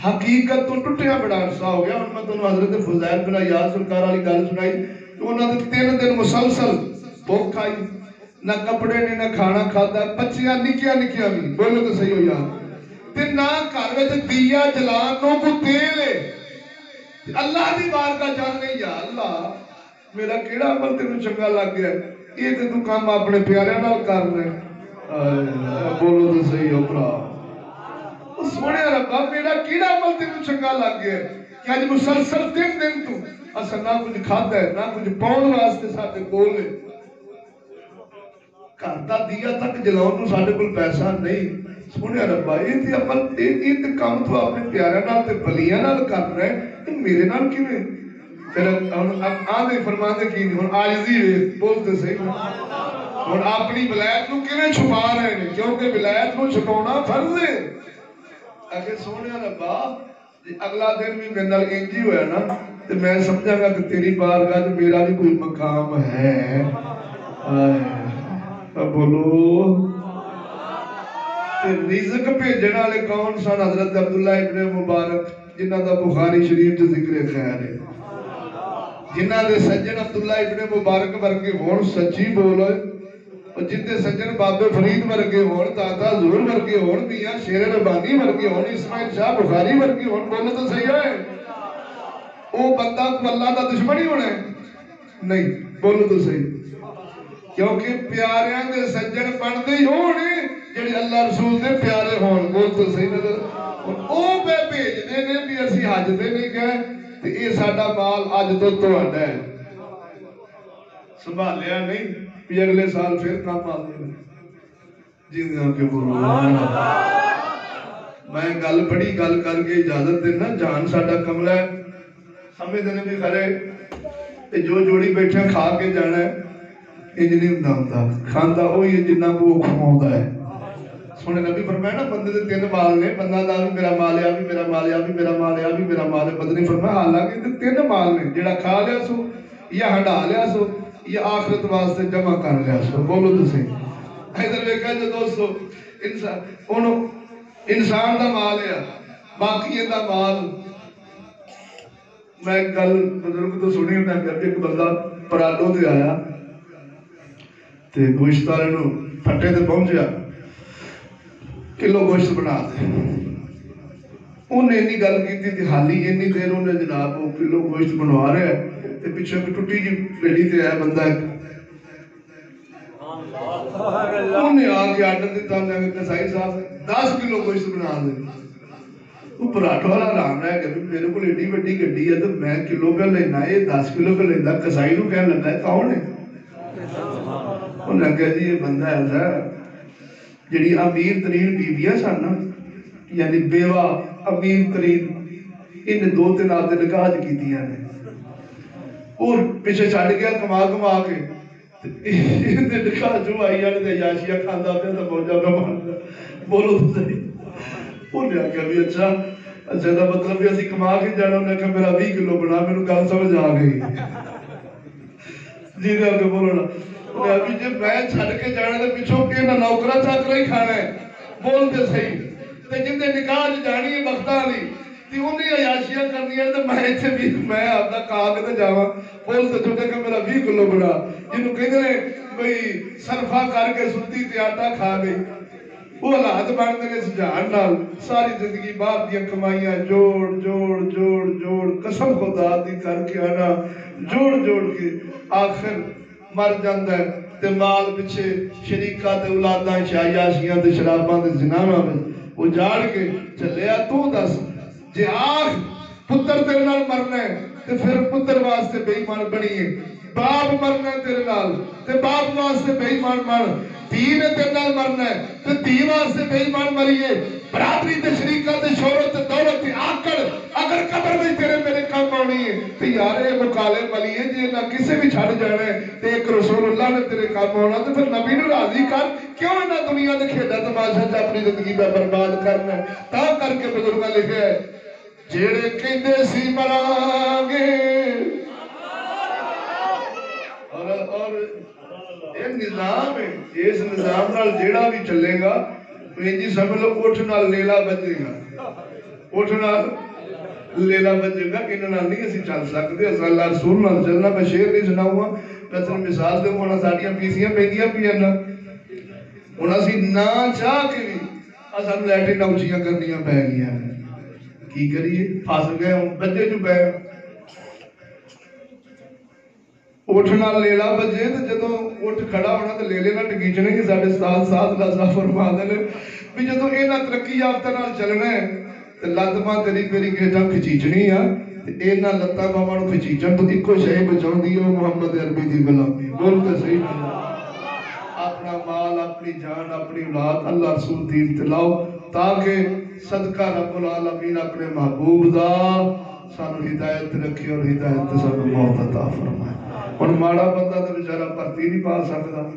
حقیقت تو ٹوٹیا بڑا عرصہ ہو گیا۔ اور میں تمہیں حضرت فضیل بن عیاض سرکار والی گل سنائی کہ انہوں نے 3 دن مسلسل بھوک کھائی، نہ کپڑے نے نہ کھانا کھاتا، بچیاں نکیاں بھی بولو تو صحیح ہو یار تے نہ گھر وچ دیا جلان نو کو تیل ہے، اللہ دی بارگاہ جانے یا اللہ میرا کیڑا عمل تینوں چنگا لگ گیا، یہ تے تو کام اپنے پیاریاں نال کر رہے بولو تو صحیح ہو بھرا، سونے ربا میرا کیڑا عمل تینوں چنگا لگ گیا کہ اج مسلسل 3 دن تو اساں نہ کچھ کھادا ہے نہ کچھ پاؤن واسطے ساڈے کول ہے، گھر دا دیا تک جلاؤن نوں ساڈے کول پیسہ نہیں۔ سونے ربا یہ تے عمل یہ تے کام تو اپنے پیاریاں نال تے بلیاں نال کر رہے ہیں، میرے نال کیویں؟ پھر آدھے فرماندے کی نہیں، ہن عاجزی ہے بولتے صحیح ہن اپنی ولایت نو کیویں چھپا رہے ہیں، کیونکہ ولایت نو چھپاؤنا فرض ہے۔ اگے سونے ربا اگلا دن بھی میرے نال انج ہی ہویا نا تے میں سمجھاں گا کہ تیری بارگاہ تے میرا بھی کوئی مقام ہے، بولو تے رزق بھیجن والے کون سن؟ حضرت عبداللہ ابن مبارک جنہ دا بخاری شریف تے ذکر خیر ہے، جنہ دے سجن عبداللہ ابن مبارک ورگے ہون سچی بولو، اور جن دے سجن بابے فرید ورگے ہون، دادا حضور ورگے ہون، میاں شیر ربانی ورگے ہون، اسماعیل شاہ بخاری ورگے ہون، بولو تو صحیح ہے، وہ بندہ کو اللہ دا دشمن ہی ہونا ہے نہیں، بولو تو صحیح، کیونکہ پیاریاں دے سجن بندے ہی ہونے جڑے اللہ رسول دے پیارے ہون، بول تو صحیح نظر او پہ بھیج دے نے بھی اسی حج دے نہیں گئے تے یہ ساڈا مال اج تو تہاڈا ہے، سنبھالیا نہیں بھی اگلے سال پھر کام آ گئے جی کے بولو۔ میں گل بڑی گل کر کے اجازت دینا، جان ساڈا کملہ ہے سمجھ دینے بھی کھڑے جو جوڑی بیٹھے کھا کے جانا ہے انج نہیں ہوندا، کھاندا وہی ہے جنہ کو کھواوندا ہے۔ سونے نبی فرمایا نا بندے دے 3 مال نے، بندہ دا بھی میرا مال ہے، بھی میرا مال ہے، بھی میرا مال ہے، بھی میرا مال ہے، بندے نے فرمایا حالانکہ تے 3 مال نے، جڑا کھا لیا سو یا ہنڈا لیا سو یا آخرت واسطے جمع کر لیا سو، بولو تو صحیح۔ ادھر دیکھا جو دوستو انسان دا مال ہے باقی دا مال، میں ایک گل بزرگ تو سنی ہوتا ہے کہ ایک بندہ پرادوں تے آیا تے گوشت والے نو پھٹے تے پہنچیا کلو گوشت بنا دے، انہیں انی گل کی تھی حالی انی دیر انہیں جناب وہ کلو گوشت بنوا رہے ہیں تے پیچھے کی ٹوٹی جی ریڈی تے آیا بندہ ایک انہیں آگے آرڈر دیتا ہوں کہ سائی صاحب 10 کلو گوشت بنا دے، وہ پراٹھا والا رام رہا ہے کہ میرے کو ایڈی بڑی گڈی ہے تو میں کلو پہ لینا ہے 10 کلو پہ لینا، کسائی نو کہنے لگا ہے کون ہے؟ انہوں نے کہا جی یہ بندہ ایسا ہے جڑی امیر ترین بیویاں سن نا یعنی بیوہ امیر ترین ان 2-3 آدھے نکاح کیتیاں نے اور پیچھے چھڑ گیا کما کے نکاح جو آئی جانے یاشیا کھانا پہ تو موجہ کا ماننا بولو تو صحیح انہیں آگیا بھی اچھا دا مطلب بھی اسی کما کے جانا انہیں کہا میرا 20 کلو بنا میں نے گل سمجھ آ گئی جی دے آگے بولو نا انہیں ابھی جب میں چھڑ کے جانا تو پچھوں کے نہ نوکرہ چاکرہ ہی کھانا ہے بولتے صحیح تو جن دے نکاح جانی ہے بختہ نہیں تی انہیں عیاشیاں کرنی ہے تو میں ایسے بھی میں اپنا کہا کے جاواں بولتے چھوٹے کہ میرا 20 کلو بنا جنہوں کہتے ہیں بھئی صرفہ کر کے ستی تے آٹا کھا گئی وہ حالات بنتے ہیں سجان نال ساری زندگی باپ دیا کمائیاں جوڑ جوڑ جوڑ جوڑ قسم خدا دی کر کے آنا جوڑ جوڑ کے آخر مر جاندہ ہے تے مال پچھے شریکہ تے اولاداں عیاشیاں تے شراباں تے زناواں میں وہ جاڑ کے چلیا تو دس جے آخ پتر تیرے نال مرنا ہے تے پھر پتر واسطے بے ایمان بنیے باپ مرنا ہے تیرے نال تے باپ واسطے بے ایمان مر دھی نے تیرے نال مرنا ہے تے دھی واسطے بے ایمان مریے برادری تے شریکہ تے شہرت تے دولت تے آکڑ اگر قبر میں تیرے میرے کام آنی ہے تے یارے مقالے ملی ہے جے نہ کسے بھی چھڑ جانا ہے تے ایک رسول اللہ نے تیرے کام آنا تے پھر نبی نے راضی کر کیوں نہ دنیا دے کھیڑا تماشا جا اپنی زندگی میں برباد کرنا ہے تا کر کے بزرگاں لکھے ہے جیڑے کہندے سی مرانگے اور یہ نظام ہے اس نظام نال جیڑا بھی چلے گا انجی سمجھ لو اٹھ نال لیلا بجے گا اٹھ نال لیلا بجے گا انہاں نال نہیں اسی چل سکتے اللہ رسول نال چلنا میں شعر نہیں سناؤں گا میں تمہیں مثال دوں گا ساڈیاں پیسیاں پیندیاں پئی نا ہن اسی نہ چاہ کے بھی اساں لیٹرین اونچیاں کرنیاں پی گئیاں کی کریے پھس گئے ہوں بجے جو پے اٹھنا لیلا بجے تو جدوں اٹھ کھڑا ہونا تو لیلے نہ ٹکیچنے کہ ساڑھے سات لازہ فرما دے بھی جدوں اینا ترقی یافتہ نال چلنا ہے تو لاتماں تیری پیری کہتا کھچیچنی ہے اینا لتا مامانو کھچیچن تو ایک کو شہی بچاؤں دی ہو محمد عربی دی غلامی بولتے صحیح اپنا مال اپنی جان اپنی اولاد اللہ رسول دین تلاؤ تاکہ صدقہ رب العالمین اپنے محبوب دا سانو ہدایت رکھے اور ہدایت سانو موت عطا فرمائے اور ماڑا بندہ تو بیچارہ پرتی نہیں پا سکتا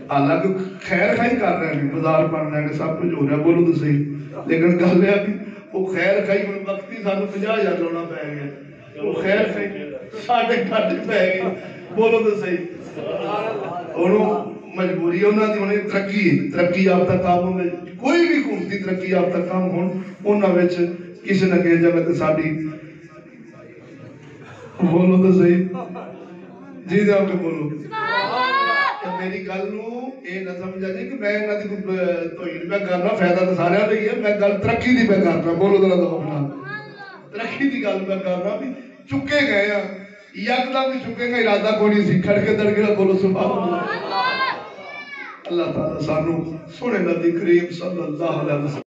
حالانکہ خیر خائی کر رہے ہیں بازار بن رہے ہیں سب کچھ ہو رہا ہے بولو تو صحیح لیکن گل ہے کہ وہ خیر خائی ان وقتی سانو 50,000 لونا پہ گیا وہ خیر خائی ساڑھے کھاٹے پہ گیا بولو تو صحیح انہوں مجبوری ہے انہوں نے انہیں ترقی یافتہ کاموں میں کوئی بھی حکومتی ترقی یافتہ کام ہون انہوں نے کسی نہ کہے جگہ ساڑھی بولو تو صحیح جی دے آپ کے بولو میری گل نو اے نہ سمجھا جی کہ میں نہ دی توہین پہ کرنا فائدہ تو سارے آتے ہی ہے میں گل ترقی دی پہ کرنا بولو ذرا تو اپنا ترقی دی گل پہ کرنا بھی چکے گئے ہیں یکدم بھی چکے گئے ارادہ کوئی نہیں سی کھڑ کے در گیا بولو سبحان اللہ اللہ تعالیٰ سانو سنے نبی کریم صلی اللہ علیہ وسلم